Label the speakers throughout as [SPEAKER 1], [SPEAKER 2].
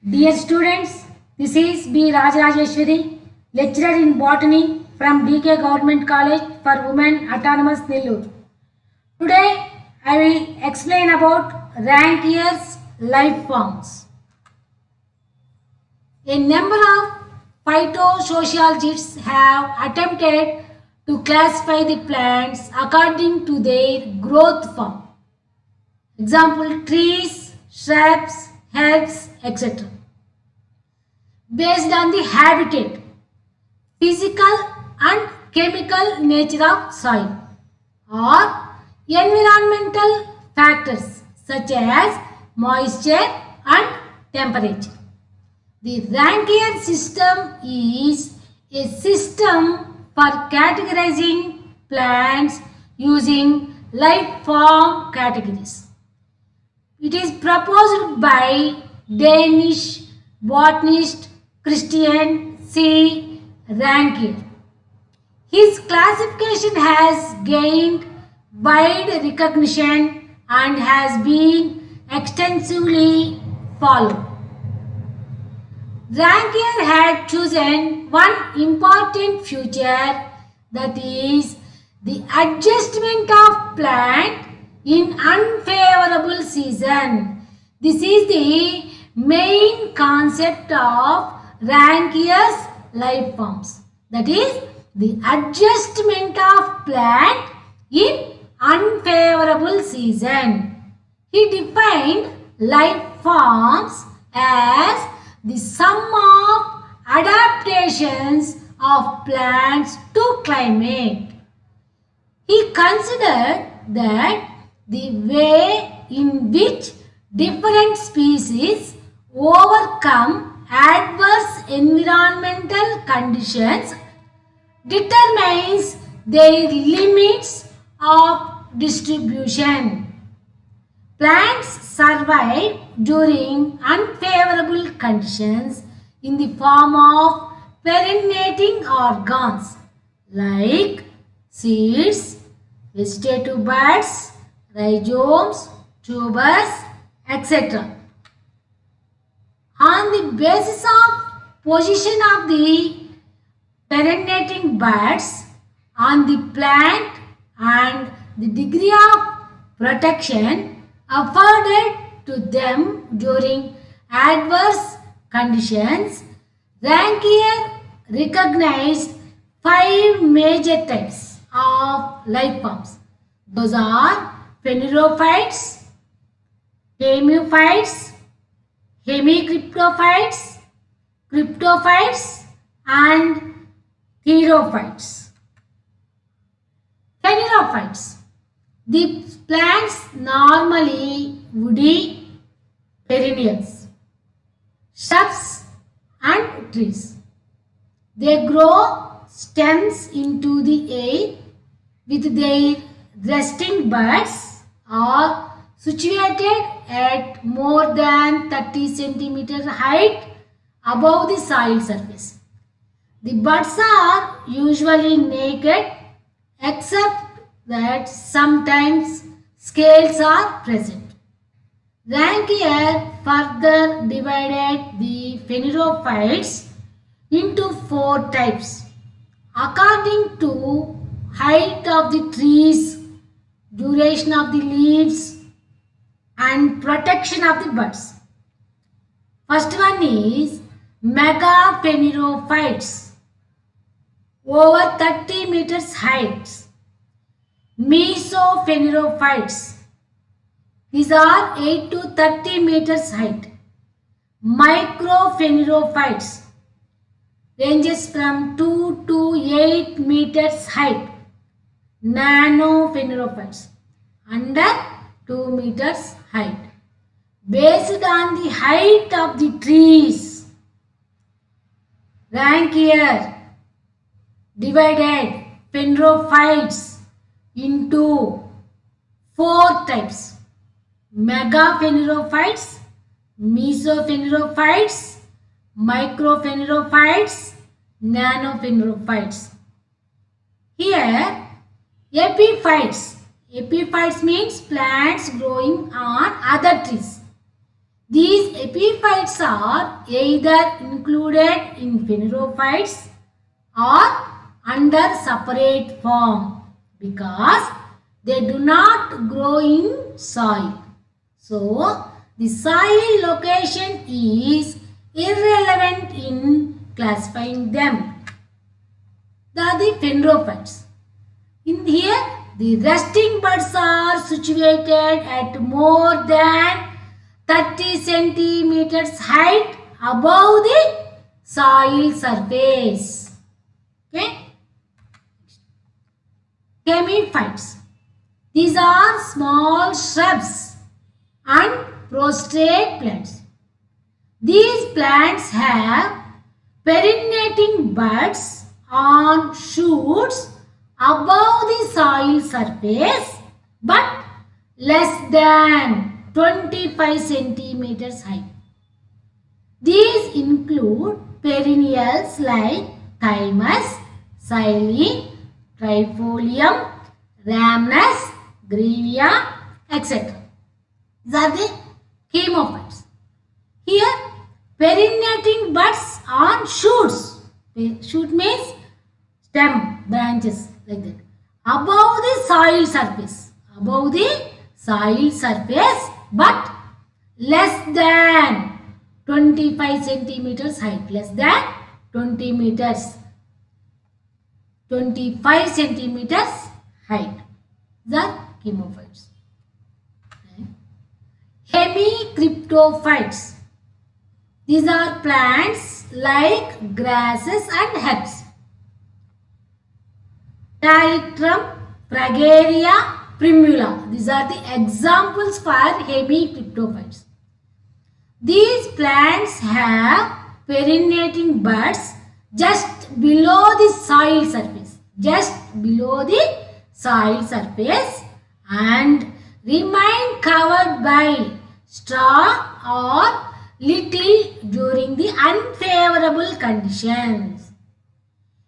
[SPEAKER 1] Dear students, this is B. Rajeshwari, lecturer in botany from DK Government College for Women Autonomous Nellore. Today I will explain about Rankier's life forms. A number of phytosociologists have attempted to classify the plants according to their growth form. Example, trees, shrubs, herbs, etc. Based on the habitat, physical and chemical nature of soil or environmental factors such as moisture and temperature. The Rankine system is a system for categorizing plants using life form categories. It is proposed by Danish botanist Christian C. Rankine. His classification has gained wide recognition and has been extensively followed. Rankine had chosen one important feature, that is the adjustment of plant in unfavorable season. This is the main concept of Rankine's life forms. That is the adjustment of plant in unfavorable season. He defined life forms as the sum of adaptations of plants to climate. He considered that the way in which different species overcome adverse environmental conditions determines their limits of distribution. Plants survive during unfavorable conditions in the form of perennating organs like seeds, vegetative buds, rhizomes, tubers, etc. On the basis of position of the perennating buds on the plant and the degree of protection afforded to them during adverse conditions, Rankine recognized 5 major types of life forms. Those are phanerophytes, hemiphytes, hemicryptophytes, cryptophytes and therophytes. Phanerophytes. The plants normally woody perennials, shrubs and trees. They grow stems into the air with their resting buds are situated at more than 30 cm height above the soil surface. The buds are usually naked except that sometimes scales are present. Rankine further divided the phanerophytes into 4 types according to height of the trees, duration of the leaves and protection of the buds. First one is megaphanerophytes, over 30 meters height. Mesophanerophytes, these are 8 to 30 meters height. Microphanerophytes ranges from 2 to 8 meters height. Nanophanerophytes under 2 meters height. Based on the height of the trees, Rankine divided phanerophytes into 4 types: megaphanerophytes, mesophanerophytes, microphanerophytes, nanophanerophytes. Here, epiphytes. Epiphytes means plants growing on other trees. These epiphytes are either included in phanerophytes or under separate form because they do not grow in soil. So, the soil location is irrelevant in classifying them. The phanerophytes. In here, the resting buds are situated at more than 30 centimeters height above the soil surface. Okay. Hemiphytes. These are small shrubs and prostrate plants. These plants have perennating buds on shoots above the soil surface but less than 25 centimeters height. These include perennials like thymus, silene, trifolium, rhamnus, grevia, etc. These are the chemophytes. Here, perennating buds on shoots. Shoot means stem, branches like that. Above the soil surface. Above the soil surface but less than 25 centimeters height. Less than 20 meters. 25 centimeters height. The chemophytes. Hemicryptophytes. These are plants like grasses and herbs. Pterygium, Fragaria, Primula. These are the examples for hemicryptophytes. These plants have perennating buds just below the soil surface. Just below the soil surface and remain covered by straw or little during the unfavorable conditions.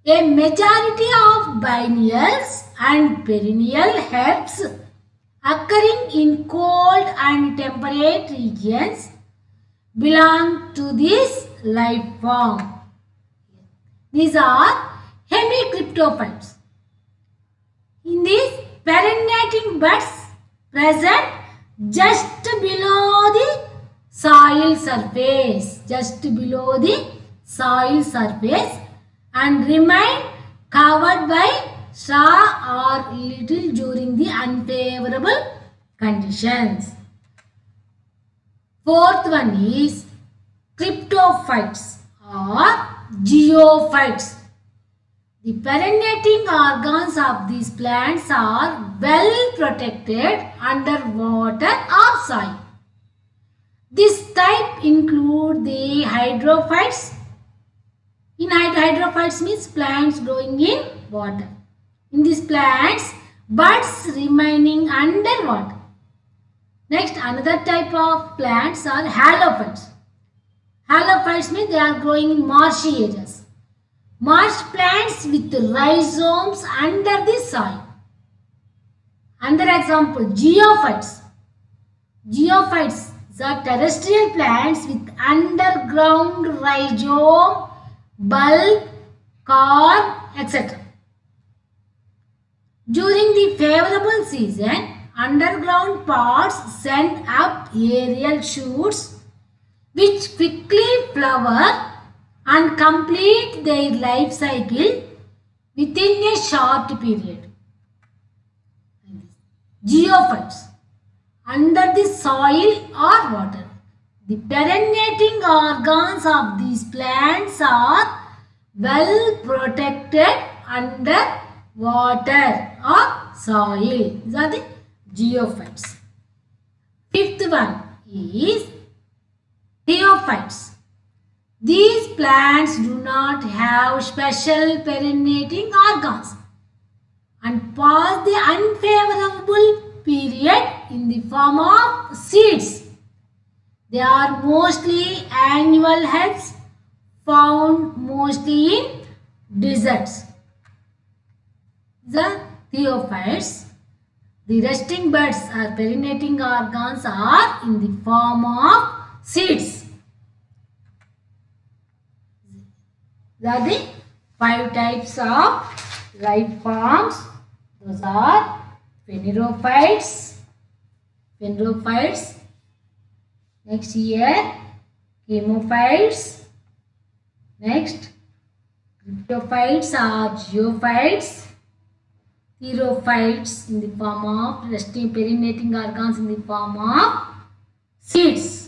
[SPEAKER 1] A majority of biennials and perennial herbs occurring in cold and temperate regions belong to this life form. These are hemicryptophytes. In these, perennating buds present just below the soil surface, just below the soil surface and remain covered by straw or little during the unfavorable conditions. Fourth one is cryptophytes or geophytes. The perennating organs of these plants are well protected under water or soil. This type include the hydrophytes. In hydrophytes means plants growing in water. In these plants, buds remaining underwater. Next, another type of plants are halophytes. Halophytes means they are growing in marshy areas. Marsh plants with rhizomes under the soil. Another example, geophytes. Geophytes are terrestrial plants with underground rhizome, bulb, core, etc. During the favorable season, underground pods send up aerial shoots which quickly flower and complete their life cycle within a short period. Geophytes under the soil or water. The perennating organs of these plants are well protected under water or soil. These are the geophytes. Fifth one is theophytes. These plants do not have special perennating organs and pass the unfavorable period in the form of seeds. They are mostly annual herbs found mostly in deserts. The theophytes, the resting buds or perennating organs are in the form of seeds. These are the 5 types of life forms. Those are phanerophytes. Next here, chemophytes. Next, cryptophytes or geophytes. Therophytes in the form of resting perinating organs in the form of seeds.